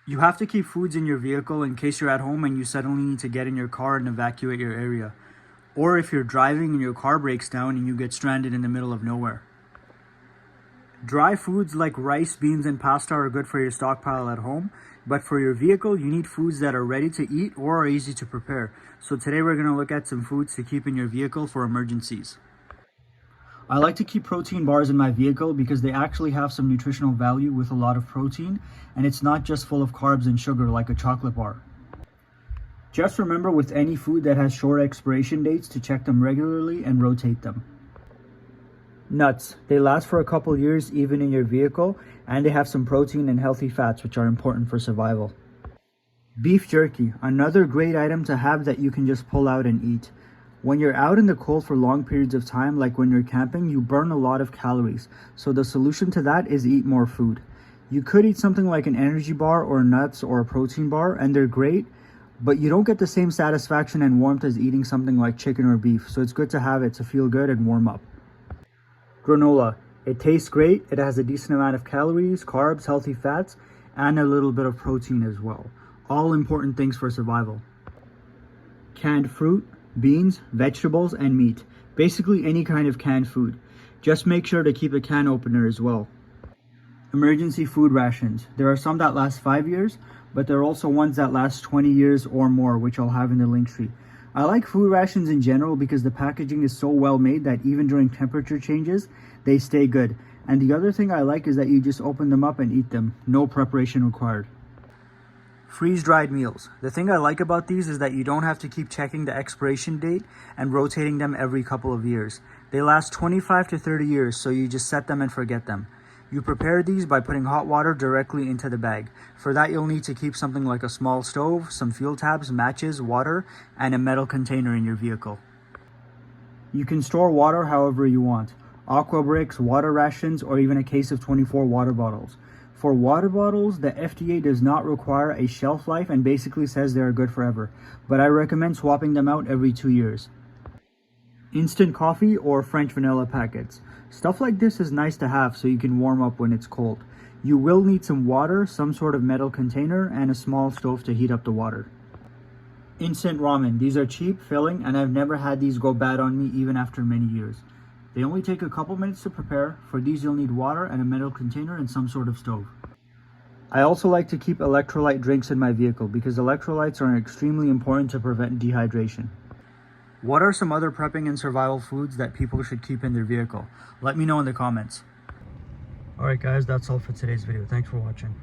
You have to keep foods in your vehicle in case you're at home and you suddenly need to get in your car and evacuate your area. Or if you're driving and your car breaks down and you get stranded in the middle of nowhere. Dry foods like rice, beans, and pasta are good for your stockpile at home, but for your vehicle, you need foods that are ready to eat or are easy to prepare. So today we're going to look at some foods to keep in your vehicle for emergencies. I like to keep protein bars in my vehicle because they actually have some nutritional value with a lot of protein, and it's not just full of carbs and sugar like a chocolate bar. Just remember with any food that has short expiration dates to check them regularly and rotate them. Nuts. They last for a couple years even in your vehicle, and they have some protein and healthy fats which are important for survival. Beef jerky. Another great item to have that you can just pull out and eat. When you're out in the cold for long periods of time, like when you're camping, you burn a lot of calories. So the solution to that is eat more food. You could eat something like an energy bar or nuts or a protein bar, and they're great, but you don't get the same satisfaction and warmth as eating something like chicken or beef. So it's good to have it to feel good and warm up. Granola. It tastes great. It has a decent amount of calories, carbs, healthy fats, and a little bit of protein as well. All important things for survival. Canned fruit, beans, vegetables, and meat. Basically any kind of canned food. Just make sure to keep a can opener as well. Emergency food rations. There are some that last 5 years, but there are also ones that last 20 years or more, which I'll have in the link tree. I like food rations in general because the packaging is so well made that even during temperature changes, they stay good. And the other thing I like is that you just open them up and eat them. No preparation required. Freeze-dried meals. The thing I like about these is that you don't have to keep checking the expiration date and rotating them every couple of years. They last 25 to 30 years, so you just set them and forget them. You prepare these by putting hot water directly into the bag. For that, you'll need to keep something like a small stove, some fuel tabs, matches, water, and a metal container in your vehicle. You can store water however you want. Aqua bricks, water rations, or even a case of 24 water bottles. For water bottles, the FDA does not require a shelf life and basically says they are good forever, but I recommend swapping them out every 2 years. Instant coffee or French vanilla packets. Stuff like this is nice to have so you can warm up when it's cold. You will need some water, some sort of metal container, and a small stove to heat up the water. Instant ramen. These are cheap, filling, and I've never had these go bad on me even after many years. They only take a couple minutes to prepare. For these you'll need water and a metal container and some sort of stove. I also like to keep electrolyte drinks in my vehicle because electrolytes are extremely important to prevent dehydration. What are some other prepping and survival foods that people should keep in their vehicle? Let me know in the comments. Alright guys, that's all for today's video. Thanks for watching.